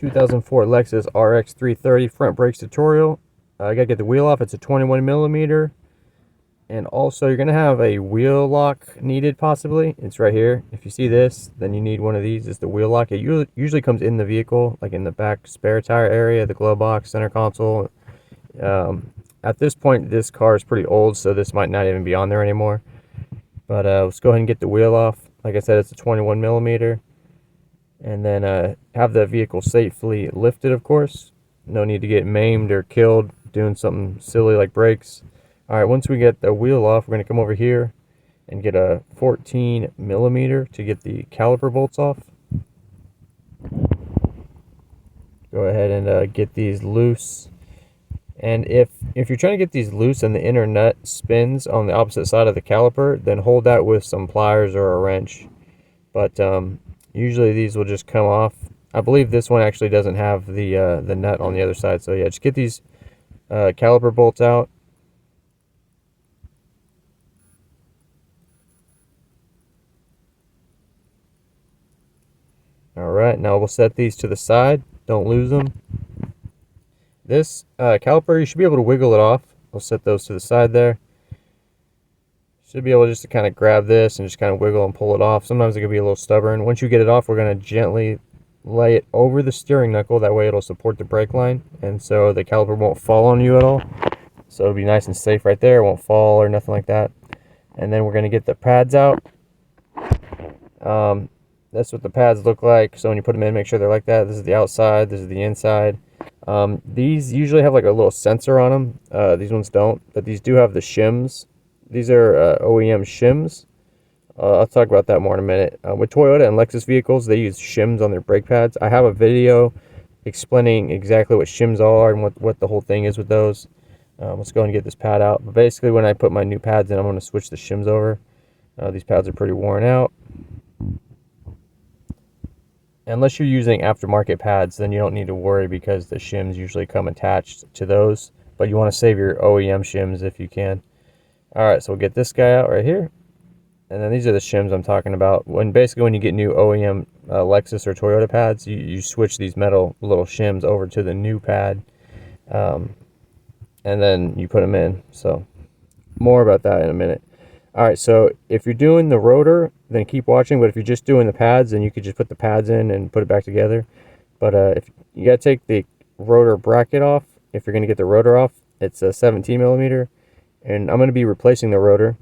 2004 Lexus RX330 front brakes tutorial. I gotta get the wheel off. It's a 21 millimeter, and also you're gonna have a wheel lock needed possibly. It's right here. If you see this, then you need one of these. It's the wheel lock. It usually comes in the vehicle, like in the back spare tire area, the glove box, center console. At this point, this car is pretty old, so this might not even be on there anymore. But let's go ahead and get the wheel off. Like I said, it's a 21 millimeter. And then have the vehicle safely lifted, of course. No need to get maimed or killed doing something silly like brakes. Alright, once we get the wheel off, we're going to come over here and get a 14 millimeter to get the caliper bolts off. Go ahead and get these loose. And if you're trying to get these loose and the inner nut spins on the opposite side of the caliper, then hold that with some pliers or a wrench. But usually these will just come off. I believe this one actually doesn't have the nut on the other side. So yeah, just get these caliper bolts out. Alright, now we'll set these to the side. Don't lose them. This caliper, you should be able to wiggle it off. We'll set those to the side there. Should be able just to kind of grab this and just kind of wiggle and pull it off. Sometimes it can be a little stubborn. Once you get it off, we're going to gently lay it over the steering knuckle. That way it'll support the brake line, and so the caliper won't fall on you at all. So it'll be nice and safe right there. It won't fall or nothing like that. And then we're going to get the pads out. That's what the pads look like. So when you put them in, make sure they're like that. This is the outside. This is the inside. These usually have like a little sensor on them. These ones don't, but these do have the SHIMS. These are OEM SHIMS. I'll talk about that more in a minute. With Toyota and Lexus vehicles, they use SHIMS on their brake pads. I have a video explaining exactly what SHIMS are and what the whole thing is with those. Let's go and get this pad out. But basically, when I put my new pads in, I'm going to switch the SHIMS over. These pads are pretty worn out. Unless you're using aftermarket pads, then you don't need to worry because the SHIMS usually come attached to those. But you want to save your OEM SHIMS if you can. Alright, so we'll get this guy out right here. And then these are the SHIMS I'm talking about. Basically when you get new OEM Lexus or Toyota pads, you switch these metal little SHIMS over to the new pad. And then you put them in. So more about that in a minute. Alright, so if you're doing the rotor, then keep watching. But if you're just doing the pads, then you could just put the pads in and put it back together. But if you got to take the rotor bracket off, if you're going to get the rotor off, it's a 17 millimeter. And I'm going to be replacing the rotor.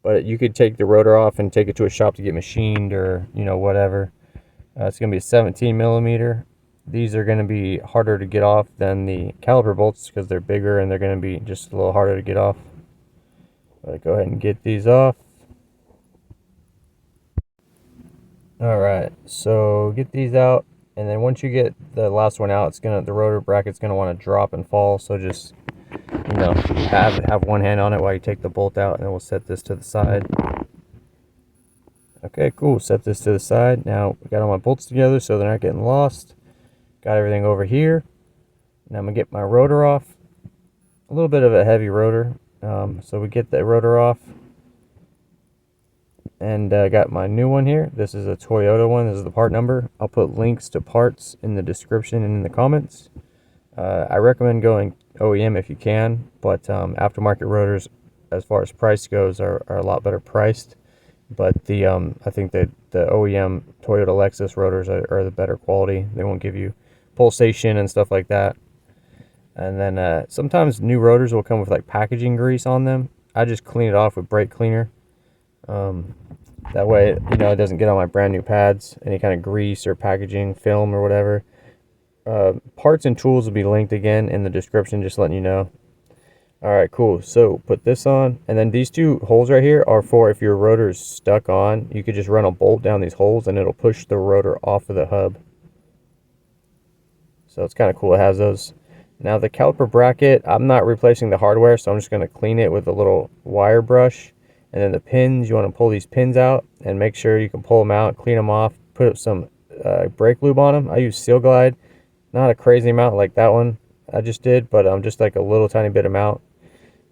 But you could take the rotor off and take it to a shop to get machined or, you know, whatever. It's going to be a 17 millimeter. These are going to be harder to get off than the caliper bolts because they're bigger and they're going to be just a little harder to get off. But go ahead and get these off. Alright, so get these out. And then once you get the last one out, the rotor bracket's going to want to drop and fall. So just, you know, have one hand on it while you take the bolt out, and then we'll set this to the side. Okay, cool. Set this to the side. Now we got all my bolts together so they're not getting lost. Got everything over here. Now I'm gonna get my rotor off. A little bit of a heavy rotor, so we get the rotor off. And I got my new one here. This is a Toyota one. This is the part number. I'll put links to parts in the description and in the comments. I recommend going OEM if you can, but aftermarket rotors, as far as price goes, are a lot better priced. But I think that the OEM Toyota Lexus rotors are the better quality. They won't give you pulsation and stuff like that. And then sometimes new rotors will come with like packaging grease on them. I just clean it off with brake cleaner. That way, you know, it doesn't get on my brand new pads, any kind of grease or packaging film or whatever. Parts and tools will be linked again in the description, just letting you know. Alright, cool. So put this on, and then these two holes right here are for if your rotor is stuck on, you could just run a bolt down these holes and it'll push the rotor off of the hub. So it's kind of cool it has those. Now the caliper bracket, I'm not replacing the hardware, so I'm just going to clean it with a little wire brush. And then the pins, you want to pull these pins out and make sure you can pull them out, clean them off, put up some brake lube on them. I use Seal Glide, not a crazy amount like that one I just did, but just like a little tiny bit amount.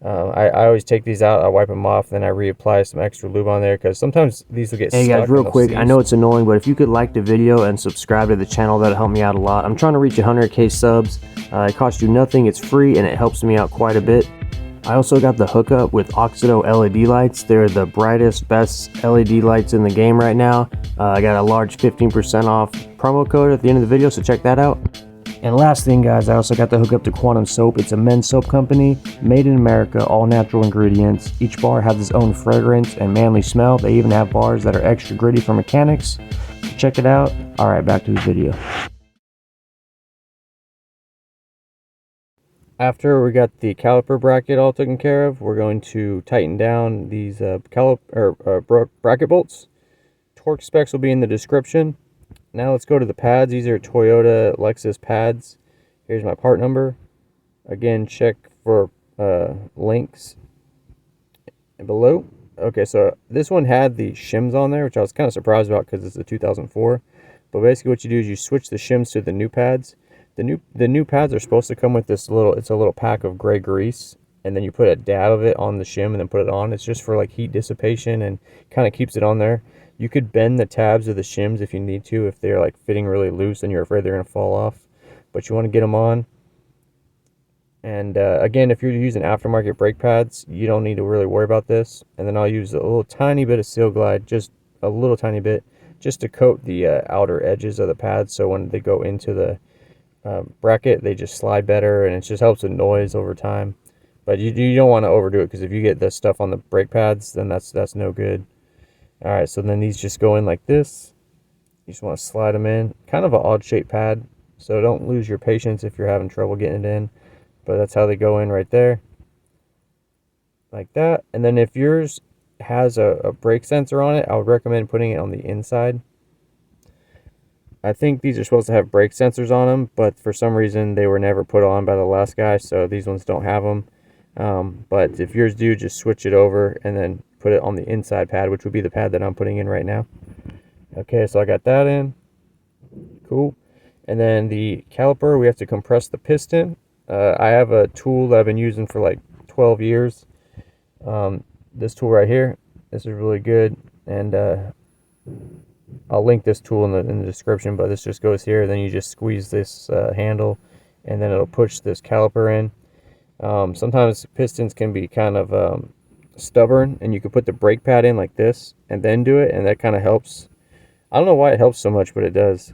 I always take these out, I wipe them off, then I reapply some extra lube on there, because sometimes these will get stuck. Hey guys, real quick, I know it's annoying, but if you could like the video and subscribe to the channel, that'll help me out a lot. I'm trying to reach 100k subs. It costs you nothing, it's free, and it helps me out quite a bit. I also got the hookup with Oxido LED lights. They're the brightest, best LED lights in the game right now. I got a large 15% off promo code at the end of the video, so check that out. And last thing guys, I also got the hookup to Quantum Soap. It's a men's soap company, made in America, all natural ingredients. Each bar has its own fragrance and manly smell. They even have bars that are extra gritty for mechanics. Check it out. Alright, back to the video. After we got the caliper bracket all taken care of, we're going to tighten down these bracket bolts. Torque specs will be in the description. Now let's go to the pads. These are Toyota LEXUS pads. Here's my part number. Again, check for links below. Okay, so this one had the shims on there, which I was kind of surprised about because it's a 2004. But basically what you do is you switch the shims to the new pads. The new pads are supposed to come with this it's a little pack of gray grease, and then you put a dab of it on the shim and then put it on. It's just for like heat dissipation and kind of keeps it on there. You could bend the tabs of the shims if you need to, if they're like fitting really loose and you're afraid they're going to fall off. But you want to get them on. And again, if you're using aftermarket brake pads, you don't need to really worry about this. And then I'll use a little tiny bit of Seal Glide, just a little tiny bit, just to coat the outer edges of the pads, so when they go into the bracket, they just slide better, and it just helps with noise over time. But you don't want to overdo it, because if you get the stuff on the brake pads, then that's no good. Alright, so then these just go in like this. You just want to slide them in. Kind of an odd shaped pad, so don't lose your patience if you're having trouble getting it in. But that's how they go in right there. Like that. And then if yours has a brake sensor on it, I would recommend putting it on the inside. I think these are supposed to have brake sensors on them, but for some reason they were never put on by the last guy, so these ones don't have them. But if yours do, just switch it over and then put it on the inside pad, which would be the pad that I'm putting in right now. Okay, so I got that in. Cool. And then the caliper, we have to compress the piston. I have a tool that I've been using for like 12 years. This tool right here, this is really good, and I'll link this tool in the description, but this just goes here. Then you just squeeze this handle, and then it'll push this caliper in. Sometimes pistons can be kind of stubborn, and you can put the brake pad in like this and then do it, and that kind of helps. I don't know why it helps so much, but it does.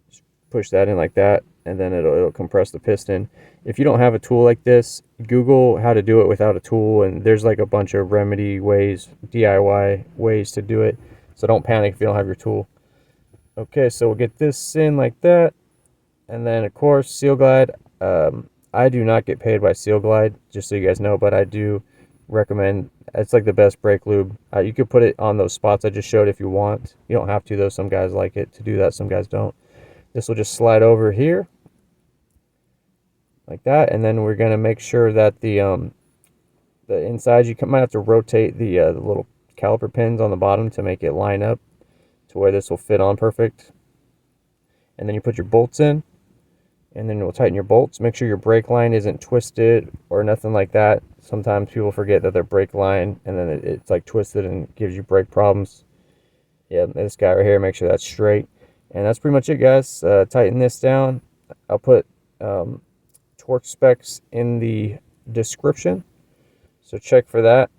Just push that in like that, and then it'll compress the piston. If you don't have a tool like this, Google how to do it without a tool, and there's like a bunch of remedy ways, DIY ways to do it. So don't panic if you don't have your tool. Okay, so we'll get this in like that. And then, of course, Seal Glide. I do not get paid by Seal Glide, just so you guys know, but I do recommend. It's like the best brake lube. You could put it on those spots I just showed if you want. You don't have to, though. Some guys like it to do that, some guys don't. This will just slide over here like that. And then we're going to make sure that the inside, you might have to rotate the little caliper pins on the bottom to make it line up to where this will fit on perfect. And then you put your bolts in, and then you'll tighten your bolts. Make sure your brake line isn't twisted or nothing like that. Sometimes people forget that their brake line, and then it's like twisted and gives you brake problems. Yeah, this guy right here, make sure that's straight. And that's pretty much it, guys. Tighten this down. I'll put torque specs in the description, so check for that.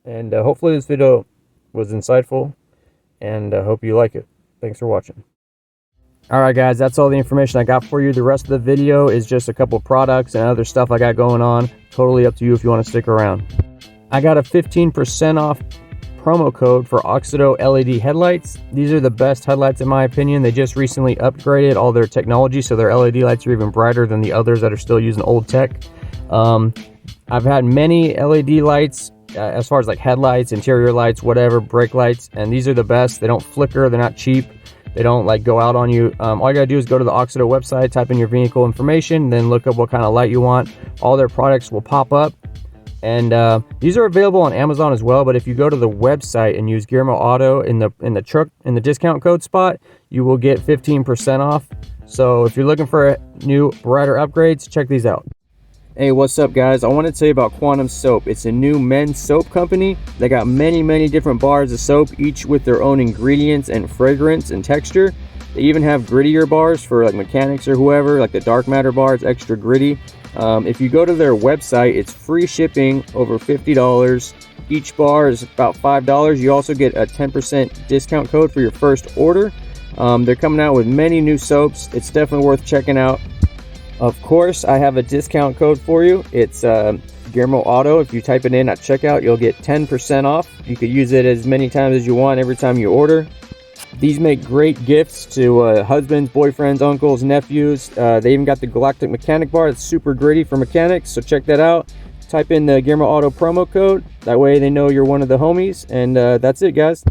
And hopefully this video was insightful, and I hope you like it. Thanks for watching. Alright guys, that's all the information I got for you. The rest of the video is just a couple products and other stuff I got going on. Totally up to you if you want to stick around. I got a 15% off promo code for Oxido LED headlights. These are the best headlights in my opinion. They just recently upgraded all their technology, so their LED lights are even brighter than the others that are still using old tech. I've had many LED lights as far as like headlights, interior lights, whatever, brake lights, and these are the best. They don't flicker, they're not cheap, they don't like go out on you. All you gotta do is go to the Oxido website, type in your vehicle information, then look up what kind of light you want. All their products will pop up, and these are available on Amazon as well. But if you go to the website and use gearmoauto in the discount code spot, you will get 15% off. So if you're looking for new brighter upgrades, check these out. Hey, what's up guys? I want to tell you about Quantum Soap. It's a new men's soap company. They got many different bars of soap, each with their own ingredients and fragrance and texture. They even have grittier bars for like mechanics or whoever, like the dark matter bar. It's extra gritty. If you go to their website, it's free shipping over $50. Each bar is about $5. You also get a 10% discount code for your first order. They're coming out with many new soaps. It's definitely worth checking out. Of course, I have a discount code for you. It's gearmoauto. If you type it in at checkout, you'll get 10% off. You could use it as many times as you want every time you order. These make great gifts to husbands, boyfriends, uncles, nephews. They even got the Galactic Mechanic bar. It's super gritty for mechanics, so check that out. Type in the gearmoauto promo code. That way they know you're one of the homies. And that's it, guys.